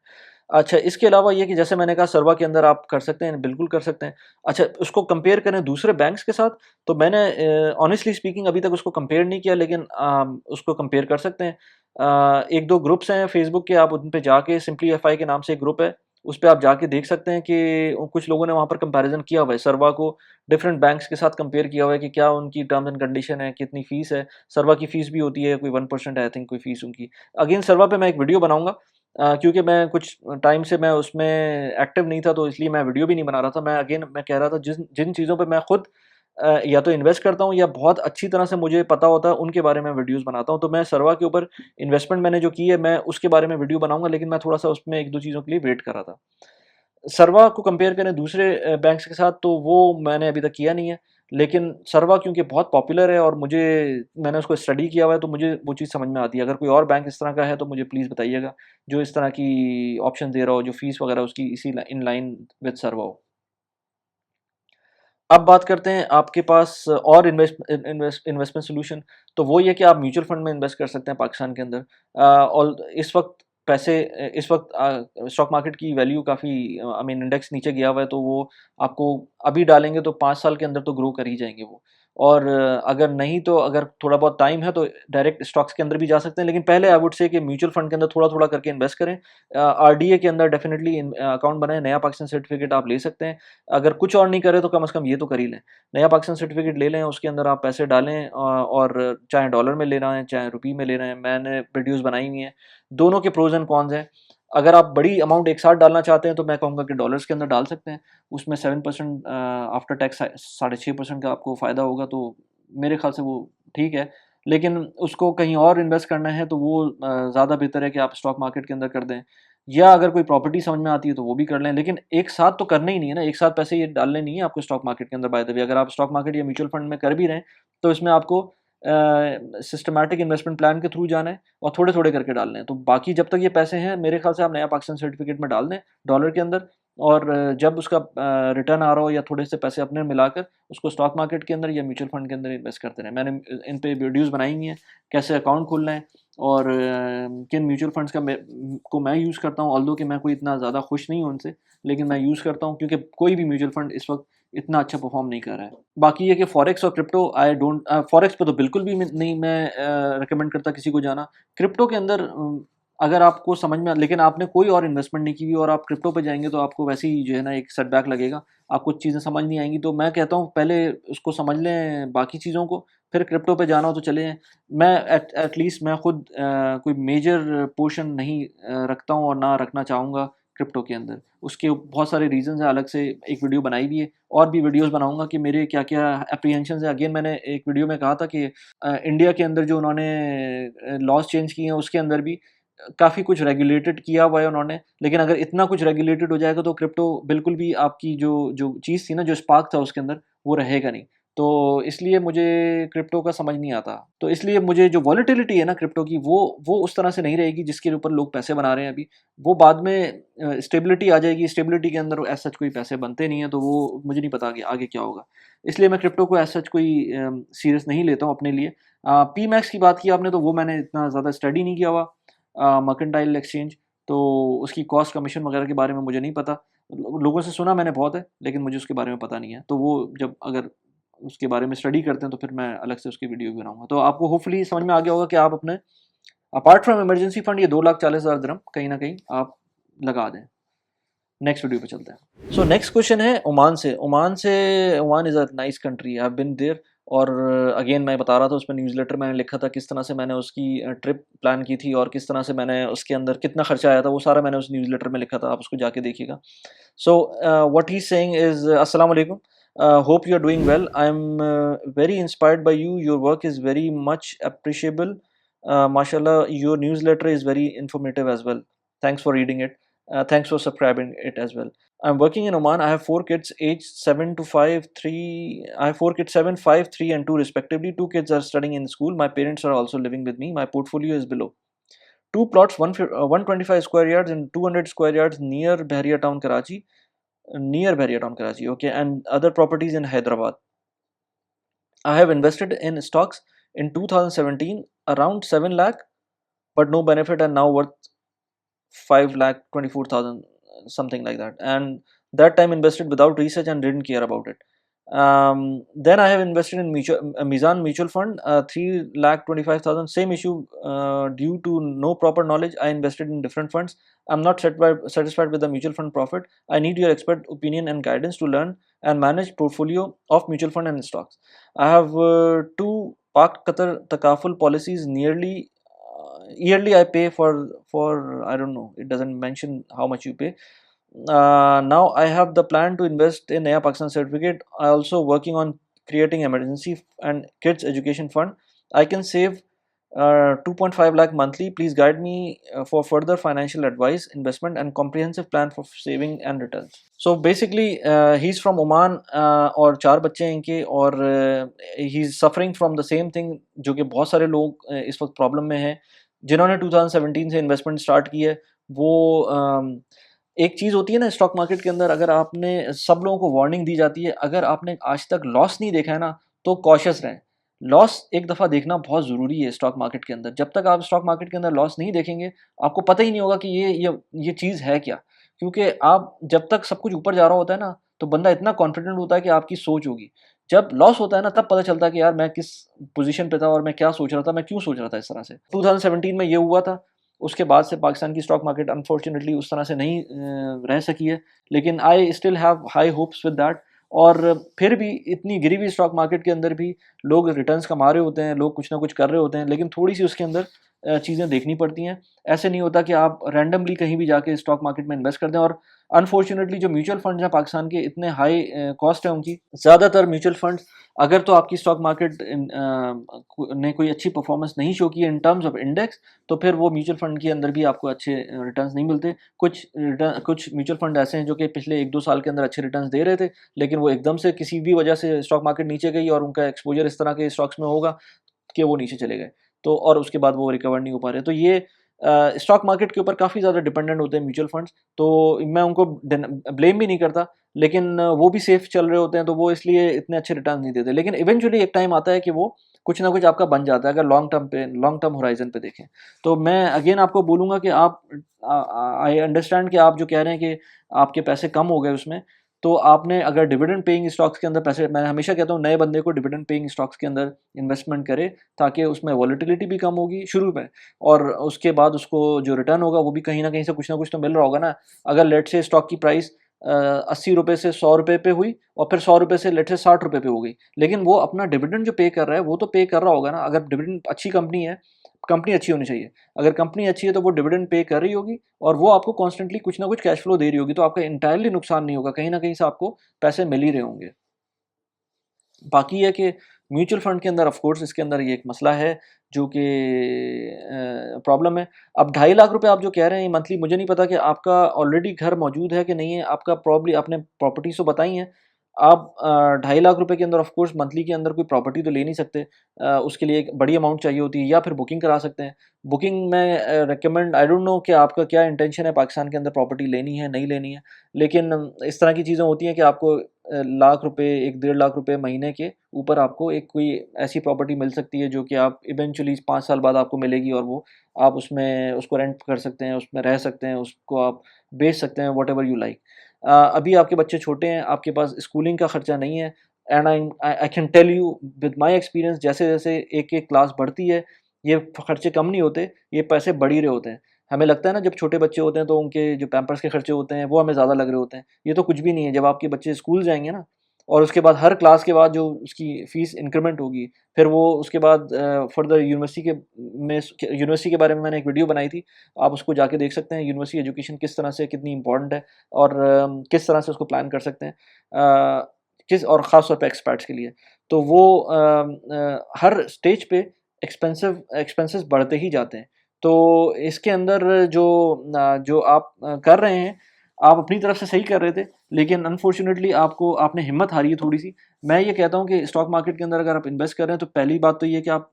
अच्छा, इसके अलावा ये कि जैसे मैंने कहा सरवा के अंदर आप कर सकते हैं, बिल्कुल कर सकते हैं। अच्छा, उसको कंपेयर करें दूसरे बैंक्स के साथ, तो मैंने ऑनेस्टली स्पीकिंग अभी तक उसको कंपेयर नहीं किया, लेकिन उसको कंपेयर कर सकते हैं। 1-2 ग्रुप्स हैं फेसबुक के, आप उन पे जाके, सिंपली एफआई के नाम से एक ग्रुप है, उस पे आप जाके देख सकते हैं कि कुछ लोगों ने वहाँ पर कंपैरिज़न किया हुआ है, सरवा को डिफरेंट बैंक्स के साथ कंपेयर किया हुआ है कि क्या उनकी टर्म्स एंड कंडीशन है, कितनी फ़ीस है। सरवा की फ़ीस भी होती है कोई 1% आई थिंक कोई फ़ीस उनकी। अगेन सरवा पे मैं एक वीडियो बनाऊँगा, क्योंकि मैं कुछ टाइम से मैं उसमें एक्टिव नहीं था, तो इसलिए मैं वीडियो भी नहीं बना रहा था। मैं कह रहा था जिन चीज़ों पे मैं खुद या तो इन्वेस्ट करता हूँ या बहुत अच्छी तरह से मुझे पता होता है, उनके बारे में वीडियोज़ बनाता हूँ। तो मैं सरवा के ऊपर इन्वेस्टमेंट मैंने जो की है, मैं उसके बारे में वीडियो बनाऊँगा, लेकिन मैं थोड़ा-सा उसमें 1-2 चीज़ों के लिए वेट कर रहा था। सर्वा को कंपेयर करें दूसरे बैंक्स के साथ, तो वो मैंने अभी तक किया नहीं है। लेकिन सर्वा क्योंकि बहुत पॉपुलर है और मैंने उसको स्टडी किया हुआ है, तो मुझे वो चीज़ समझ में आती है। अगर कोई और बैंक इस तरह का है तो मुझे प्लीज़ बताइएगा, जो इस तरह की ऑप्शन दे रहा हो, जो फ़ीस वगैरह उसकी इसी इन लाइन विद सर्वा हो। अब बात करते हैं आपके पास और इन्वेस्टमेंट सॉल्यूशन, तो वो ये कि आप म्यूचुअल फंड में इन्वेस्ट कर सकते हैं पाकिस्तान के अंदर। और इस वक्त स्टॉक मार्केट की वैल्यू काफ़ी, आई मीन इंडेक्स नीचे गया हुआ है, तो वो आपको अभी डालेंगे तो 5 साल के अंदर तो ग्रो कर ही जाएंगे वो। और अगर नहीं तो अगर थोड़ा बहुत टाइम है तो डायरेक्ट स्टॉक्स के अंदर भी जा सकते हैं, लेकिन पहले आई वुड से कि म्यूचुअल फंड के अंदर थोड़ा-थोड़ा करके इन्वेस्ट करें। आरडीए के अंदर डेफिनिटली अकाउंट बनाएँ, नया पाकिस्तान सर्टिफिकेट आप ले सकते हैं। अगर कुछ और नहीं करें तो कम से कम ये तो कर ही लें। नया पाकिस्तान सर्टिफिकेट ले लें, उसके अंदर आप पैसे डालें और चाहे डॉलर में ले रहे हैं, चाहे रुपये में ले रहे हैं। मैंने वीडियोज़ बनाई हुई हैं, दोनों के प्रोज़ एंड कॉन्स हैं। अगर आप बड़ी अमाउंट एक साथ डालना चाहते हैं तो मैं कहूँगा कि डॉलर्स के अंदर डाल सकते हैं। उसमें 7% आफ्टर टैक्स 6.5% का आपको फ़ायदा होगा, तो मेरे ख़्याल से वो ठीक है। लेकिन उसको कहीं और इन्वेस्ट करना है तो वो ज़्यादा बेहतर है कि आप स्टॉक मार्केट के अंदर कर दें, या अगर कोई प्रॉपर्टी समझ में आती है तो वो भी कर लें। लेकिन एक साथ तो करना ही नहीं है ना, एक साथ पैसे ये डालने नहीं है आपको स्टॉक मार्केट के अंदर। बाय द वे, अगर आप स्टॉक मार्केट या म्यूचुअल फंड में कर भी रहे हैं तो इसमें आपको सिस्टमैटिक इन्वेस्टमेंट प्लान के थ्रू जाना है और थोड़े-थोड़े करके डालने हैं। तो बाकी जब तक ये पैसे हैं, मेरे ख़्याल से आप नया पाकिस्तान सर्टिफिकेट में डाल दें डॉलर के अंदर, और जब उसका रिटर्न आ रहा हो या थोड़े से पैसे अपने मिलाकर उसको स्टॉक मार्केट के अंदर या म्यूचुअल फंड के अंदर इन्वेस्ट करते रहें। मैंने इन पे वीडियोज़ बनाई हुई हैं, कैसे अकाउंट खोलना है और किन म्यूचुअल फंड्स का मैं यूज़ करता हूँ। ऑल्दो कि मैं कोई इतना ज़्यादा खुश नहीं हूँ उनसे, लेकिन मैं यूज़ करता हूँ क्योंकि कोई भी म्यूचुअल फंड इस वक़्त इतना अच्छा परफ़ॉर्म नहीं कर रहा है। बाकी ये कि फॉरेक्स और क्रिप्टो, फॉरेक्स पे तो बिल्कुल भी मैं रिकमेंड करता किसी को जाना। क्रिप्टो के अंदर अगर आपको समझ में, लेकिन आपने कोई और इन्वेस्टमेंट नहीं की हुई और आप क्रिप्टो पे जाएँगे तो आपको वैसे ही जो है ना एक सेटबैक लगेगा। आपको चीज़ें समझ नहीं आएँगी, तो मैं कहता हूँ पहले उसको समझ लें बाकी चीज़ों को, फिर क्रिप्टो पे जाना हो तो चले जाएँ। मैं एटलीस्ट मैं खुद कोई मेजर पोर्शन नहीं रखता हूँ और ना रखना चाहूँगा क्रिप्टो के अंदर। उसके बहुत सारे रीज़न्स हैं, अलग से एक वीडियो बनाई भी है, और भी वीडियोज़ बनाऊँगा कि मेरे क्या-क्या एप्रीहेंशंस हैं। अगेन मैंने एक वीडियो में कहा था कि इंडिया के अंदर जो उन्होंने लॉज़ चेंज किए हैं उसके अंदर भी काफ़ी कुछ रेगुलेटेड किया हुआ है उन्होंने, लेकिन अगर इतना कुछ रेगुलेटेड हो जाएगा तो क्रिप्टो बिल्कुल भी आपकी जो जो चीज़ थी ना, जो स्पार्क था उसके अंदर, वो रहेगा नहीं। तो इसलिए मुझे क्रिप्टो का समझ नहीं आता। तो इसलिए मुझे जो वॉलेटिलिटी है ना क्रिप्टो की, वो उस तरह से नहीं रहेगी जिसके ऊपर लोग पैसे बना रहे हैं अभी। वो बाद में स्टेबिलिटी आ जाएगी, स्टेबिलिटी के अंदर एज़ सच कोई पैसे बनते नहीं हैं, तो वो मुझे नहीं पता आगे आगे क्या होगा। इसलिए मैं क्रिप्टो को एज़ सच कोई सीरियस नहीं लेता हूँ अपने लिए। पीमैक्स की बात की आपने, तो वो मैंने इतना ज़्यादा स्टडी नहीं किया हुआ। मर्केंटाइल एक्सचेंज, तो उसकी कॉस्ट कमीशन वगैरह के बारे में मुझे नहीं पता। लोगों से सुना मैंने बहुत है, लेकिन मुझे उसके बारे में पता नहीं है। तो वो जब अगर उसके बारे में स्टडी करते हैं तो फिर मैं अलग से उसकी वीडियो भी बनाऊँगा। तो आपको होपफुली समझ में आ गया होगा कि आप अपने अपार्ट फ्रॉम इमरजेंसी फंड ये 2,40,000 दिरहम कहीं न कहीं आप लगा दें। नेक्स्ट वीडियो पे चलते हैं। सो नेक्स्ट क्वेश्चन है ओमान से। Oman is a nice country, I have been there. और अगेन मैं बता रहा था उसमें न्यूज़लेटर मैंने लिखा था किस तरह से मैंने उसकी ट्रिप प्लान की थी और किस तरह से मैंने उसके अंदर कितना खर्चा आया था, वो सारा मैंने उस न्यूज़लेटर में लिखा था, आप उसको जाके देखिएगा। So what he is saying is अस्सलाम वालेकुम, hope you are doing well, I am very inspired by you, your work is very much appreciable, माशाल्लाह your newsletter is very informative as well, thanks for reading it, thanks for subscribing it as well. I'm working in Oman. I have 4 kids, aged 7 to 5, 3. I have 4 kids, 7, 5, 3, and 2 respectively. 2 kids are studying in school. My parents are also living with me. My portfolio is below. Two plots, 125 square yards and 200 square yards near Bahria Town, Karachi. Near Bahria Town, Karachi. Okay, and other properties in Hyderabad. I have invested in stocks in 2017, around 7 lakh, but no benefit, and now worth 5,24,000, something like that. And that time invested without research and didn't care about it. Then I have invested in Mizan mutual fund, 3,25,000. Same issue, due to no proper knowledge. I invested in different funds. I'm not satisfied with the mutual fund profit. I need your expert opinion and guidance to learn and manage portfolio of mutual fund and stocks. I have two Pak Qatar Takaful policies. Nearly yearly I pay for I don't know, it doesn't mention how much you pay. Now I have the plan to invest in Naya Pakistan certificate. I also working on creating emergency and kids education fund. I can save 2.5 lakh monthly. Please guide me for further financial advice, investment and comprehensive plan for saving and returns. So basically he's from Oman और 4 बच्चे हैं इनके, और he's suffering from the same thing जो कि बहुत सारे लोग इस वक्त प्रॉब्लम में हैं जिन्होंने 2017 से इन्वेस्टमेंट स्टार्ट की है। वो एक चीज़ होती है ना स्टॉक मार्केट के अंदर, अगर आपने, सब लोगों को वार्निंग दी जाती है, अगर आपने आज तक लॉस नहीं देखा है ना तो कॉशियस रहें। लॉस एक दफ़ा देखना बहुत ज़रूरी है स्टॉक मार्केट के अंदर। जब तक आप स्टॉक मार्केट के अंदर लॉस नहीं देखेंगे, आपको पता ही नहीं होगा कि ये चीज़ है क्या। क्योंकि आप जब तक सब कुछ ऊपर जा रहा होता है ना, तो बंदा इतना कॉन्फिडेंट होता है कि आपकी सोच होगी। जब लॉस होता है ना तब पता चलता है कि यार मैं किस पोजीशन पे था और मैं क्या सोच रहा था, मैं क्यों सोच रहा था इस तरह से। 2017 में ये हुआ था, उसके बाद से पाकिस्तान की स्टॉक मार्केट अनफॉर्चुनेटली उस तरह से नहीं रह सकी है, लेकिन I still have high hopes with that. और फिर भी इतनी गिरी हुई स्टॉक मार्केट के अंदर भी लोग रिटर्न्स कमा रहे होते हैं, लोग कुछ ना कुछ कर रहे होते हैं, लेकिन थोड़ी सी उसके अंदर चीज़ें देखनी पड़ती हैं। ऐसे नहीं होता कि आप रैंडमली कहीं भी जाके स्टॉक मार्केट में इन्वेस्ट कर दें। और अनफॉर्चुनेटली जो म्यूचुअल फंड्स हैं पाकिस्तान के, इतने हाई कॉस्ट है उनकी। ज़्यादातर म्यूचुअल फंड्स, अगर तो आपकी स्टॉक मार्केट ने कोई अच्छी परफॉर्मेंस नहीं शो की है इन टर्म्स ऑफ इंडेक्स, तो फिर वो म्यूचुअल फंड के अंदर भी आपको अच्छे रिटर्न्स नहीं मिलते। कुछ म्यूचुअल फंड ऐसे हैं जो कि पिछले 1-2 साल के अंदर अच्छे रिटर्न्स दे रहे थे, लेकिन वो एकदम से किसी भी वजह से स्टॉक मार्केट नीचे गई और उनका एक्सपोजर इस तरह के स्टॉक्स में होगा कि वो नीचे चले गए। तो और उसके बाद वो रिकवर नहीं हो पा रहे। तो ये स्टॉक मार्केट के ऊपर काफ़ी ज़्यादा डिपेंडेंट होते हैं म्यूचुअल फंड्स। तो मैं उनको ब्लेम भी नहीं करता, लेकिन वो भी सेफ चल रहे होते हैं, तो वो इसलिए इतने अच्छे रिटर्न नहीं देते। लेकिन इवेंचुअली एक टाइम आता है कि वो कुछ ना कुछ आपका बन जाता है, अगर लॉन्ग टर्म होराइजन पे देखें। तो मैं अगेन आपको बोलूँगा कि आप आई अंडरस्टैंड कि आप जो कह रहे हैं कि आपके पैसे कम हो गए उसमें, तो आपने अगर डिविडेंड पेइंग स्टॉक्स के अंदर पैसे, मैं हमेशा कहता हूँ नए बंदे को डिविडेंड पेइंग स्टॉक्स के अंदर इन्वेस्टमेंट करे, ताकि उसमें वॉलेटिलिटी भी कम होगी शुरू में, और उसके बाद उसको जो रिटर्न होगा वो भी कहीं न कहीं से कुछ ना कुछ तो मिल रहा होगा ना। अगर लेट्स से स्टॉक की प्राइस 80 रुपए से 100 रुपए पे हुई और फिर 100 रुपए से लेट्स से 60 रुपए पे हो गई, लेकिन वो अपना डिविडेंड जो पे कर रहा है वो तो पे कर रहा होगा ना। अगर डिविडेंड अच्छी कंपनी है, कंपनी अच्छी होनी चाहिए। अगर कंपनी अच्छी है तो वो डिविडेंड पे कर रही होगी और वो आपको कॉन्स्टेंटली कुछ ना कुछ कैश फ्लो दे रही होगी, तो आपका एंटायरली नुकसान नहीं होगा, कहीं न कहीं से आपको पैसे मिल ही रहे होंगे। बाकी ये है कि म्यूचुअल फंड के अंदर ऑफ कोर्स इसके अंदर ये एक मसला है जो कि प्रॉब्लम है। अब 2.5 लाख रुपए आप जो कह रहे हैं मंथली, मुझे नहीं पता कि आपका ऑलरेडी घर मौजूद है कि नहीं है, आपका प्रॉब्ली आपने प्रॉपर्टीज़ तो बताई हैं। आप 2.5 लाख रुपए के अंदर ऑफ कोर्स मंथली के अंदर कोई प्रॉपर्टी तो ले नहीं सकते। उसके लिए एक बड़ी अमाउंट चाहिए होती है, या फिर बुकिंग करा सकते हैं। बुकिंग में रिकमेंड, आई डोंट नो कि आपका क्या इंटेंशन है पाकिस्तान के अंदर प्रॉपर्टी लेनी है, नहीं लेनी है। लेकिन इस तरह की चीज़ें होती हैं कि आपको लाख रुपए, 1 डेढ़ लाख रुपए महीने के ऊपर आपको एक कोई ऐसी प्रॉपर्टी मिल सकती है जो कि आप इवेंचुअली 5 साल बाद आपको मिलेगी, और वो आप उसमें उसको रेंट कर सकते हैं, उसमें रह सकते हैं, उसको आप बेच सकते हैं, व्हाटएवर यू लाइक। अभी आपके बच्चे छोटे हैं, आपके पास स्कूलिंग का खर्चा नहीं है, and I can tell you with my experience, जैसे-जैसे एक-एक क्लास बढ़ती है, ये खर्चे कम नहीं होते, ये पैसे बढ़ ही रहे होते हैं। हमें लगता है ना जब छोटे बच्चे होते हैं तो उनके जो पैम्पर्स के खर्चे होते हैं वो हमें ज़्यादा लग रहे होते हैं। ये तो कुछ भी नहीं है। जब आपके बच्चे स्कूल जाएँगे ना, और उसके बाद हर क्लास के बाद जो उसकी फ़ीस इंक्रीमेंट होगी, फिर वो उसके बाद फर्दर यूनिवर्सिटी के बारे में मैंने एक वीडियो बनाई थी, आप उसको जाके देख सकते हैं, यूनिवर्सिटी एजुकेशन किस तरह से कितनी इम्पोर्टेंट है, और किस तरह से उसको प्लान कर सकते हैं। किस और ख़ास तौर पे एक्सपर्ट्स के लिए। तो वो हर स्टेज पे एक्सपेंसेस बढ़ते ही जाते हैं। तो इसके अंदर जो आप कर रहे हैं, आप अपनी तरफ से सही कर रहे थे, लेकिन अनफॉर्च्युनेटली आपने हिम्मत हारी है थोड़ी-सी। मैं ये कहता हूँ कि स्टॉक मार्केट के अंदर अगर आप इन्वेस्ट कर रहे हैं, तो पहली बात तो ये है कि आप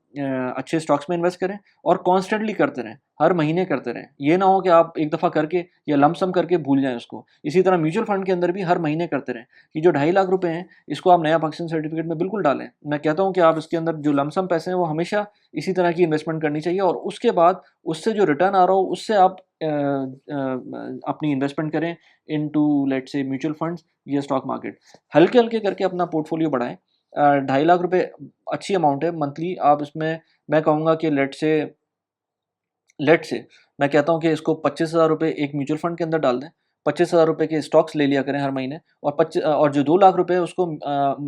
अच्छे स्टॉक्स में इन्वेस्ट करें, और कॉन्स्टेंटली करते रहें, हर महीने करते रहें। ये ना हो कि आप एक दफ़ा करके या लंप सम करके भूल जाएँ उसको। इसी तरह म्यूचुअल फंड के अंदर भी हर महीने करते रहें। ये जो 2.5 लाख रुपए हैं, इसको आप नया पाकिस्तान सर्टिफिकेट में बिल्कुल डालें। मैं कहता हूँ कि आप इसके अंदर जो लंप सम पैसे हैं, वो हमेशा इसी तरह की इन्वेस्टमेंट करनी चाहिए, और उसके बाद उससे जो रिटर्न आ रहा हो, उससे आप अपनी इन्वेस्टमेंट करें into let's say mutual funds या स्टॉक मार्केट। हल्के-हल्के करके अपना पोर्टफोलियो बढ़ाएँ। 2.5 लाख रुपए अच्छी अमाउंट है मंथली। आप इसमें, मैं कहूँगा कि लेट्स से मैं कहता हूँ कि इसको 25,000 रुपए एक म्यूचुअल फंड के अंदर डाल दें। 25,000 रुपए के स्टॉक्स ले लिया करें हर महीने, और जो 2 लाख रुपए है उसको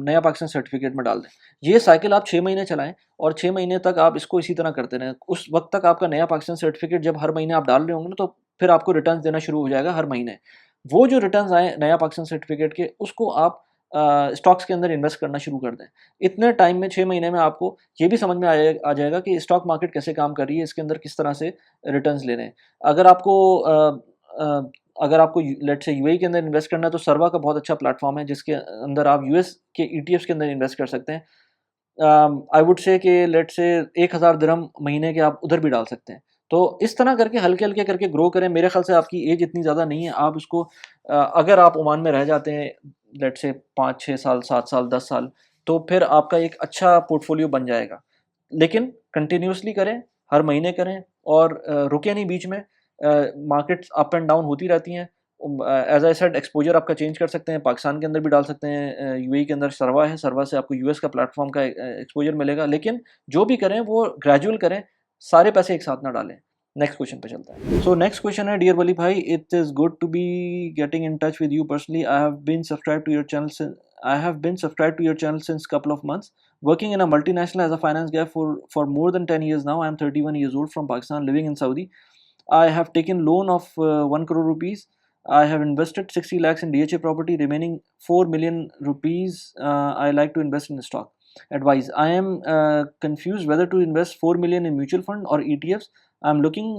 नया पाकिस्तान सर्टिफिकेट में डाल दें। ये साइकिल आप 6 महीने चलाएँ, और 6 महीने तक आप इसको इसी तरह करते रहें। उस वक़्त तक आपका नया पाकिस्तान सर्टिफिकेट जब हर महीने आप डाल रहे होंगे ना, तो फिर आपको रिटर्न्स देना शुरू हो जाएगा हर महीने। वो जो रिटर्न्स आए नया पाकिस्तान सर्टिफिकेट के, उसको आप स्टॉक्स के अंदर इन्वेस्ट करना शुरू कर दें। इतने टाइम में, 6 महीने में, आपको ये भी समझ में आ जाएगा कि स्टॉक मार्केट कैसे काम कर रही है, इसके अंदर किस तरह से रिटर्न्स लेने हैं। अगर आपको अ, अगर आपको लेट्स से यूएई के अंदर इन्वेस्ट करना है, तो सर्वा का बहुत अच्छा प्लेटफ़ॉर्म है, जिसके अंदर आप यूएस के ईटीएफ्स के अंदर इन्वेस्ट कर सकते हैं। आई वुड से कि लेट्स से 1000 दिरहम महीने के आप उधर भी डाल सकते हैं। तो इस तरह करके हल्के-हल्के करके ग्रो करें। मेरे ख़्याल से आपकी एज इतनी ज़्यादा नहीं है, आप इसको अगर आप ओमान में रह जाते हैं लेट्स से 5-6 साल, 7 साल, 10 साल, तो फिर आपका एक अच्छा पोर्टफ़ोलियो बन जाएगा। लेकिन कंटिन्यूअसली करें, हर महीने करें, और रुकें नहीं बीच में। मार्केट्स अप एंड डाउन होती रहती हैं। एज आई सेड एक्सपोजर आपका चेंज कर सकते हैं, पाकिस्तान के अंदर भी डाल सकते हैं, यूएई के अंदर सरवा है, सरवा से आपको यूएस का प्लेटफॉर्म का एक्सपोजर मिलेगा, लेकिन जो भी करें वो ग्रेजुअल करें, सारे पैसे एक साथ ना डालें। नेक्स्ट क्वेश्चन पे चलता है। सो नेक्स्ट क्वेश्चन है, डियर वली भाई, it is good to be getting in touch with you personally. I have been subscribe to your channel since couple of months, working in a multinational as a finance guy for more than 10 years now. I am 31 years old from Pakistan, living in Saudi. I have taken loan of 1 crore rupees. I have invested 60 lakhs in DHA property, remaining 4 million rupees. I like to invest in stock. Advice: I am confused whether to invest 4 million in mutual fund or ETFs. I am looking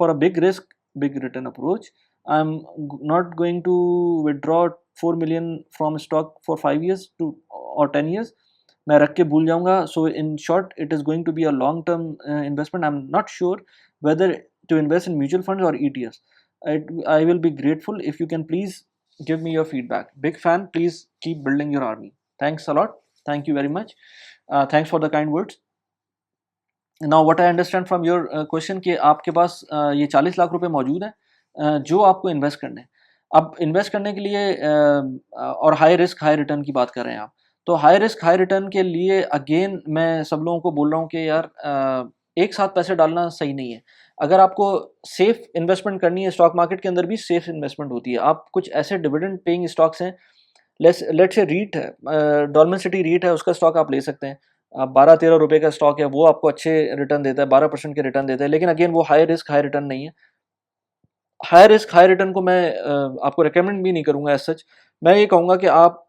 for a big risk, big return approach. I am not going to withdraw 4 million from stock for 5 years to or 10 years. मैं रख के भूल जाऊंगा. So in short it is going to be a long term investment. I am not sure whether to invest in mutual funds और ETFs. I will be grateful if you can please give me your feedback. Big fan. Please keep building your army. Thanks a lot. Thank you very much. Thanks for the kind words. Now what I understand from your question कि आपके पास ये 40 लाख रुपए मौजूद हैं जो आपको invest करने हैं. अब इन्वेस्ट करने के लिए और हाई रिस्क हाई रिटर्न की बात कर रहे हैं आप, तो हाई रिस्क हाई रिटर्न के लिए अगेन मैं सब लोगों को बोल रहा हूँ कि यार एक साथ पैसे डालना सही नहीं है. अगर आपको सेफ इन्वेस्टमेंट करनी है, स्टॉक मार्केट के अंदर भी सेफ इन्वेस्टमेंट होती है. आप कुछ ऐसे डिविडेंड पेइंग स्टॉक्स हैं, लेट्स से रीट है, डॉलमेन सिटी रीट है, उसका स्टॉक आप ले सकते हैं. 12-13 रुपए का स्टॉक है, वो आपको अच्छे रिटर्न देता है, 12% के रिटर्न देता है, लेकिन अगेन वो हाई रिस्क हाई रिटर्न नहीं है. हाई रिस्क हाई रिटर्न को मैं आपको रिकमेंड भी नहीं करूँगा एज सच. मैं ये कहूँगा कि आप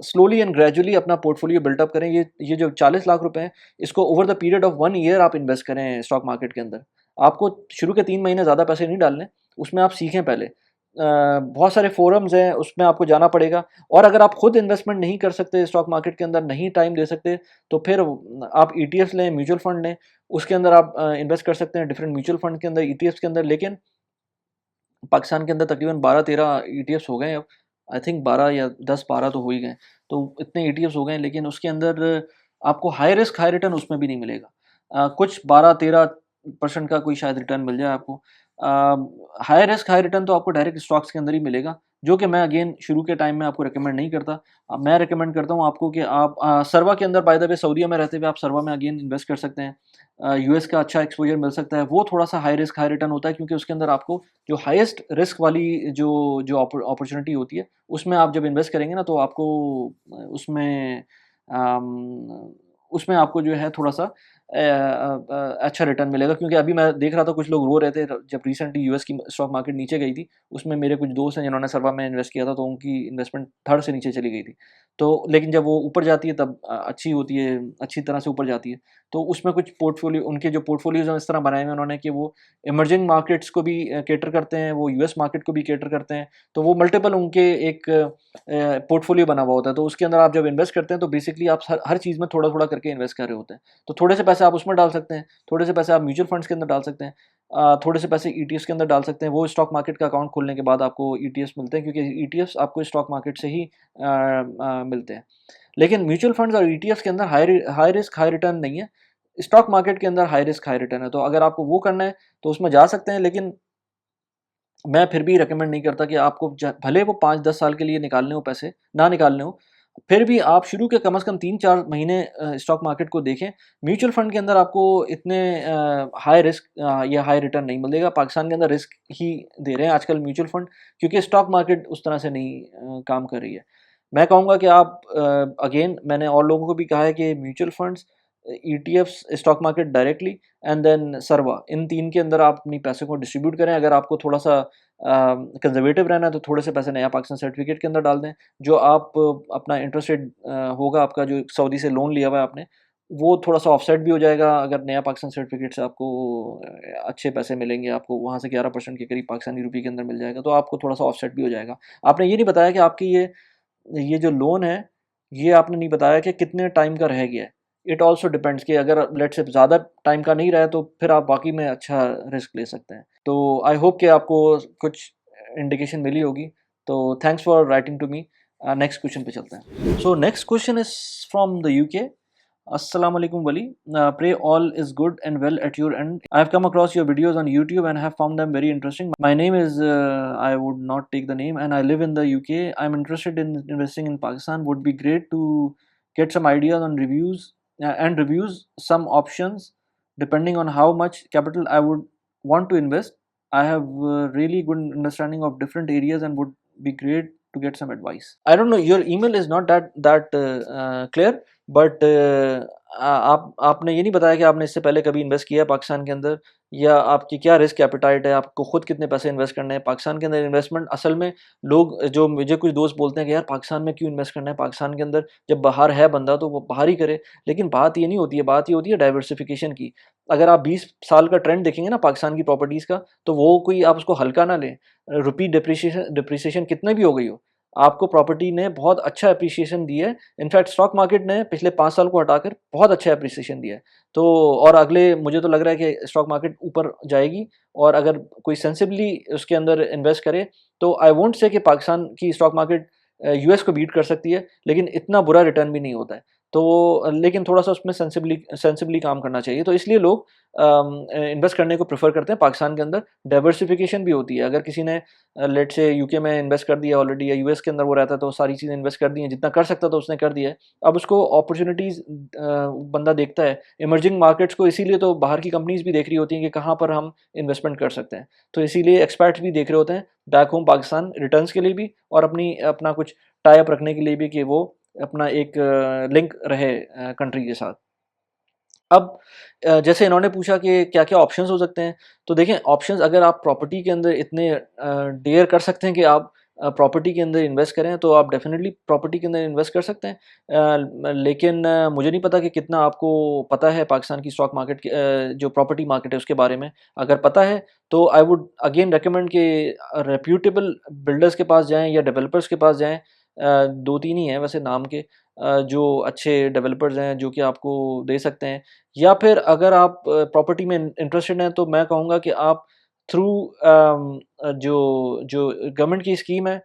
स्लोली एंड ग्रेजुअली अपना पोर्टफोलियो बिल्टअप करें. ये जो 40 लाख रुपए हैं, इसको over the period of 1 year आप इन्वेस्ट करें स्टॉक मार्केट के अंदर. आपको शुरू के 3 महीने ज़्यादा पैसे नहीं डालने, उसमें आप सीखें पहले. बहुत सारे फोरम्स हैं, उसमें आपको जाना पड़ेगा. और अगर आप खुद इन्वेस्टमेंट नहीं कर सकते स्टॉक मार्केट के अंदर, नहीं टाइम दे सकते, तो फिर आप ETFs लें, म्यूचुअल फंड लें, उसके अंदर आप इन्वेस्ट कर सकते हैं, डिफरेंट म्यूचुअल फंड के अंदर, ETFs के अंदर. लेकिन पाकिस्तान के अंदर तकरीबन 12-13 ETFs हो गए अब. आई थिंक 12 या 10-12 तो हो ही गए. तो इतने ETFs हो गए, लेकिन उसके अंदर आपको हाई रिस्क हाई रिटर्न उसमें भी नहीं मिलेगा. कुछ 12-13% का कोई शायद रिटर्न मिल जाए आपको. हाई रिस्क हाई रिटर्न तो आपको डायरेक्ट स्टॉक्स के अंदर ही मिलेगा, जो कि मैं अगेन शुरू के टाइम में आपको रिकमेंड नहीं करता. मैं रिकमेंड करता हूँ आपको कि आप सरवा के अंदर, बाय द वे सऊदीया में रहते हुए आप सरवा में अगेन इन्वेस्ट कर सकते हैं. US का अच्छा एक्सपोजर मिल सकता है. वो थोड़ा सा हाई रिस्क हाई रिटर्न होता है, क्योंकि उसके अंदर आपको जो हाईएस्ट रिस्क वाली जो जो अपॉर्चुनिटी होती है, उसमें आप जब इन्वेस्ट करेंगे ना, तो आपको उसमें उसमें आपको जो है थोड़ा सा अच्छा रिटर्न मिलेगा. क्योंकि अभी मैं देख रहा था कुछ लोग रो रहे थे जब रिसेंटली US की स्टॉक मार्केट नीचे गई थी. उसमें मेरे कुछ दोस्त हैं जिन्होंने सरवा में इन्वेस्ट किया था, तो उनकी इन्वेस्टमेंट थर्ड से नीचे चली गई थी. तो लेकिन जब वो ऊपर जाती है तब अच्छी होती है, अच्छी तरह से ऊपर जाती है. तो उसमें कुछ पोर्टफोलियो, उनके जो पोर्टफोलियोज हैं इस तरह बनाए हुए उन्होंने कि वो इमर्जिंग मार्केट्स को भी केटर करते हैं, वो US मार्केट को भी केटर करते हैं. तो वो मल्टीपल उनके एक पोर्टफोलियो बना हुआ होता है. तो उसके अंदर आप जब इन्वेस्ट करते हैं, तो बेसिकली आप हर चीज़ में थोड़ा थोड़ा करके इन्वेस्ट कर रहे होते हैं. तो थोड़े से पैसे आप उसमें डाल सकते हैं, थोड़े से पैसे आप म्यूचुअल फंड्स के अंदर डाल सकते हैं, थोड़े से पैसे ETFs के अंदर डाल सकते हैं. वो स्टॉक मार्केट का अकाउंट खोलने के बाद आपको ETFs मिलते हैं, क्योंकि ETFs आपको स्टॉक मार्केट से ही मिलते हैं. लेकिन म्यूचुअल फंड्स और ETFs के अंदर हाई रिस्क हाई रिटर्न नहीं है. स्टॉक मार्केट के अंदर हाई रिस्क हाई रिटर्न है. तो अगर आपको वो करना है तो उसमें जा सकते हैं, लेकिन मैं फिर भी रिकमेंड नहीं करता कि आपको भले वो 5-10 साल के लिए निकालने हो पैसे, ना निकालने हो, फिर भी आप शुरू के कम से कम 3-4 महीने स्टॉक मार्केट को देखें. म्यूचुअल फंड के अंदर आपको इतने हाई रिस्क या हाई रिटर्न नहीं मिलेगा. पाकिस्तान के अंदर रिस्क ही दे रहे हैं आजकल म्यूचुअल फंड, क्योंकि स्टॉक मार्केट उस तरह से नहीं काम कर रही है. मैं कहूँगा कि आप अगेन मैंने और लोगों को भी कहा है कि mutual funds, ETFs, stock market directly, and then सरवा, इन 3 के अंदर आप अपनी पैसे को डिस्ट्रीब्यूट करें. अगर आपको थोड़ा सा कंजर्वेटिव रहना है, तो थोड़े से पैसे नया पाकिस्तान सर्टिफिकेट के अंदर डाल दें. जो आप अपना इंटरेस्ट रेट होगा आपका, जो सऊदी से लोन लिया हुआ है आपने, वो थोड़ा सा ऑफसेट भी हो जाएगा. अगर नया पाकिस्तान सर्टिफिकेट से आपको अच्छे पैसे मिलेंगे, आपको वहाँ से 11% के करीब पाकिस्तानी रुपये के अंदर मिल जाएगा, तो आपको थोड़ा सा ऑफसेट भी हो जाएगा. आपने ये नहीं बताया कि आपकी ये जो लोन है, ये आपने नहीं बताया कि कितने टाइम का रह गया है. इट ऑल्सो डिपेंड्स कि अगर लेट्स से ज़्यादा टाइम का नहीं रहा, तो फिर आप वाकई में अच्छा रिस्क ले सकते हैं. तो आई होप कि आपको कुछ इंडिकेशन मिली होगी. तो thanks for writing to me. Next question पे चलते हैं. So next question is from the UK. Assalamu alaikum Wali. Pray all is good and well at your end. I have come across your videos on YouTube and have found them very interesting. My name is, I would not take the name, and I live in the UK. I'm interested in investing in Pakistan. Would be great to get some ideas on reviews some options depending on how much capital I would want to invest. I have really good understanding of different areas and would be great to get some advice. I don't know, your email is not that clear, but आप आपने ये नहीं बताया कि आपने इससे पहले कभी इन्वेस्ट किया है पाकिस्तान के अंदर, या आपकी क्या रिस्क एपेटाइट है, आपको खुद कितने पैसे इन्वेस्ट करने हैं पाकिस्तान के अंदर। इन्वेस्टमेंट असल में लोग, जो मुझे कुछ दोस्त बोलते हैं कि यार पाकिस्तान में क्यों इन्वेस्ट करना है, पाकिस्तान के अंदर जब बाहर है बंदा तो वो बाहर ही करे। लेकिन बात ये नहीं होती है, बात ये होती है डाइवर्सिफिकेशन की। अगर आप 20 साल का ट्रेंड देखेंगे ना पाकिस्तान की प्रॉपर्टीज़ का, तो वो कोई आप उसको हल्का ना लें। रुपी डिप्रिसिएशन कितने भी हो गई हो, आपको प्रॉपर्टी ने बहुत अच्छा एप्रिसिएशन दिया है। इनफैक्ट स्टॉक मार्केट ने पिछले 5 साल को हटाकर बहुत अच्छा एप्रिसिएशन दिया है। तो और अगले, मुझे तो लग रहा है कि स्टॉक मार्केट ऊपर जाएगी, और अगर कोई सेंसिबली उसके अंदर इन्वेस्ट करे तो आई वोंट से कि पाकिस्तान की स्टॉक मार्केट यूएस को बीट कर सकती है, लेकिन इतना बुरा रिटर्न भी नहीं होता है। तो लेकिन थोड़ा-सा उसमें सेंसिबली काम करना चाहिए। तो इसलिए लोग इन्वेस्ट करने को प्रेफ़र करते हैं पाकिस्तान के अंदर। डाइवर्सिफ़िकेशन भी होती है। अगर किसी ने लेट्स से यूके में इन्वेस्ट कर दिया ऑलरेडी, या यूएस के अंदर वो रहता है, तो सारी चीज़ें इन्वेस्ट कर दी हैं, जितना कर सकता था उसने कर दिया है। अब उसको अपॉर्च्युनिटीज़ बंदा देखता है। इमर्जिंग मार्केट्स को इसीलिए तो बाहर की कंपनीज़ भी देख रही होती हैं कि कहाँ पर हम इन्वेस्टमेंट कर सकते हैं। तो इसीलिए एक्सपर्ट्स भी देख रहे होते हैं बैक होम पाकिस्तान रिटर्न्स के लिए भी, और अपना कुछ टाई अप रखने के लिए भी, कि वो अपना एक लिंक रहे कंट्री के साथ। अब जैसे इन्होंने पूछा कि क्या-क्या ऑप्शंस हो सकते हैं, तो देखें ऑप्शंस, अगर आप प्रॉपर्टी के अंदर इतने डेयर कर सकते हैं कि आप प्रॉपर्टी के अंदर इन्वेस्ट करें, तो आप डेफ़िनेटली प्रॉपर्टी के अंदर इन्वेस्ट कर सकते हैं। लेकिन मुझे नहीं पता कि कितना आपको पता है पाकिस्तान की स्टॉक मार्केट की, जो प्रॉपर्टी मार्केट है उसके बारे में। अगर पता है तो आई वुड अगेन रिकमेंड कि रेप्यूटेबल बिल्डर्स के पास जाएँ या डेवलपर्स के पास जाएँ। 2-3 ही हैं वैसे नाम के, जो अच्छे डेवलपर्स हैं जो कि आपको दे सकते हैं। या फिर अगर आप प्रॉपर्टी में इंटरेस्टेड हैं, तो मैं कहूँगा कि आप थ्रू जो जो गवर्नमेंट की स्कीम है,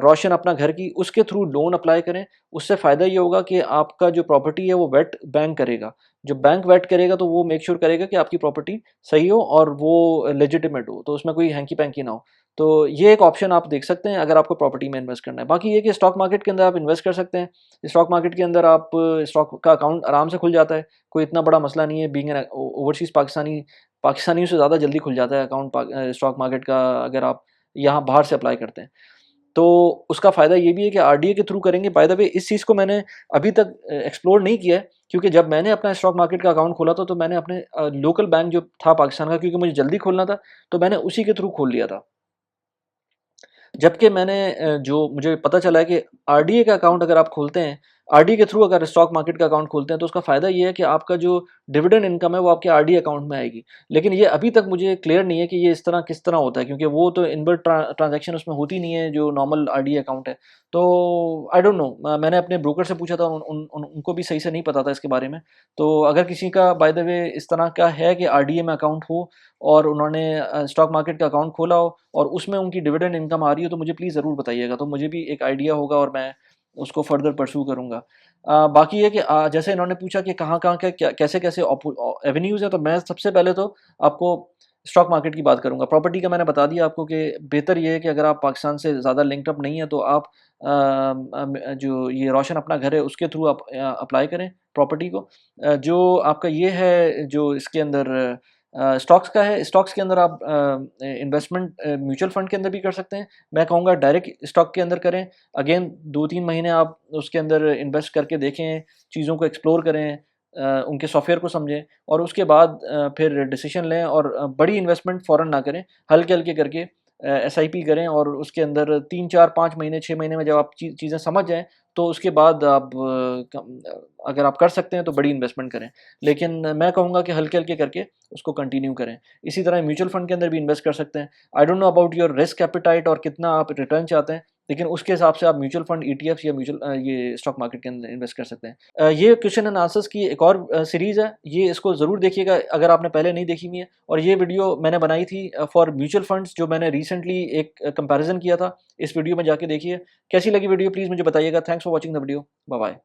रोशन अपना घर की, उसके थ्रू लोन अप्लाई करें। उससे फ़ायदा ये होगा कि आपका जो प्रॉपर्टी है वो वेट बैंक करेगा। जो बैंक वेट करेगा तो वो मेक श्योर करेगा कि आपकी प्रॉपर्टी सही हो और वो लेजिटिमेट हो, तो उसमें कोई हैंकी-पैंकी ना हो। तो ये एक ऑप्शन आप देख सकते हैं अगर आपको प्रॉपर्टी में इन्वेस्ट करना है। बाकी ये कि स्टॉक मार्केट के अंदर आप इन्वेस्ट कर सकते हैं। स्टॉक मार्केट के अंदर आप स्टॉक का अकाउंट आराम से खुल जाता है, कोई इतना बड़ा मसला नहीं है। बीइंग एन ओवरसीज़ पाकिस्तानियों से ज़्यादा जल्दी खुल जाता है अकाउंट स्टॉक मार्केट का, अगर आप यहाँ बाहर से अप्लाई करते हैं। तो उसका फ़ायदा ये भी है कि आरडीए के थ्रू करेंगे। बाय द वे, इस चीज़ को मैंने अभी तक एक्सप्लोर नहीं किया है, क्योंकि जब मैंने अपना स्टॉक मार्केट का अकाउंट खोला था, तो मैंने अपने लोकल बैंक जो था पाकिस्तान का, क्योंकि मुझे जल्दी खोलना था, तो मैंने उसी के थ्रू खोल लिया था। जबकि मैंने जो मुझे पता चला है कि आरडीए का अकाउंट अगर आप खोलते हैं, आरडीए के थ्रू अगर स्टॉक मार्केट का अकाउंट खोलते हैं, तो उसका फ़ायदा ये है कि आपका जो डिविडेंड इनकम है वो आपके आरडीए अकाउंट में आएगी। लेकिन ये अभी तक मुझे क्लियर नहीं है कि ये इस तरह किस तरह होता है, क्योंकि वो तो इनबिल्ट ट्रांज़ैक्शन उसमें होती नहीं है जो नॉर्मल आरडीए अकाउंट है। तो आई डोंट नो, मैंने अपने ब्रोकर से पूछा था, उनको भी सही से नहीं पता था इसके बारे में। तो अगर किसी का बाय द वे इस तरह का है कि आरडीए में अकाउंट हो, और उन्होंने स्टॉक मार्केट का अकाउंट खोला हो और उसमें उनकी डिविडेंड इनकम आ रही हो, तो मुझे प्लीज़ ज़रूर बताइएगा, तो मुझे भी एक आइडिया होगा और मैं उसको फर्दर परस्यू करूँगा। बाकी ये कि जैसे इन्होंने पूछा कि कहाँ-कहाँ के क्या कैसे-कैसे एवेन्यूज़ हैं, तो मैं सबसे पहले तो आपको स्टॉक मार्केट की बात करूँगा। प्रॉपर्टी का मैंने बता दिया आपको कि बेहतर ये है कि अगर आप पाकिस्तान से ज़्यादा लिंक्ड अप नहीं है, तो आप जो ये रोशन अपना घर है उसके थ्रू आप अप्लाई करें प्रॉपर्टी को। जो आपका ये है, जो इसके अंदर स्टॉक्स का है, स्टॉक्स के अंदर आप इन्वेस्टमेंट म्यूचुअल फंड के अंदर भी कर सकते हैं। मैं कहूँगा डायरेक्ट स्टॉक के अंदर करें। अगेन 2-3 महीने आप उसके अंदर इन्वेस्ट करके देखें, चीज़ों को एक्सप्लोर करें, उनके सॉफ्टवेयर को समझें, और उसके बाद फिर डिसीजन लें, और बड़ी इन्वेस्टमेंट फ़ौरन ना करें, हल्के-हल्के करके एसआईपी करें, और उसके अंदर 3, 4, 5 महीने, 6 महीने में जब आप चीज़ें समझ जाएँ, तो उसके बाद आप अगर आप कर सकते हैं तो बड़ी इन्वेस्टमेंट करें। लेकिन मैं कहूँगा कि हल्के-हल्के करके उसको कंटिन्यू करें। इसी तरह म्यूचुअल फंड के अंदर भी इन्वेस्ट कर सकते हैं। I don't know about your risk appetite और कितना आप रिटर्न चाहते हैं, लेकिन उसके हिसाब से आप म्यूचुअल फंड, ईटीएफ्स या ये स्टॉक मार्केट के अंदर इन्वेस्ट कर सकते हैं। ये क्वेश्चन एंड आंसर्स की एक और सीरीज़ है, ये इसको ज़रूर देखिएगा अगर आपने पहले नहीं देखी हुई है। और ये वीडियो मैंने बनाई थी फॉर म्यूचुअल फंड्स, जो मैंने रिसेंटली एक कंपैरिज़न किया था। इस वीडियो में जाके देखिए। कैसी लगी वीडियो प्लीज़ मुझे बताइएगा। Thanks for watching the video. Bye bye.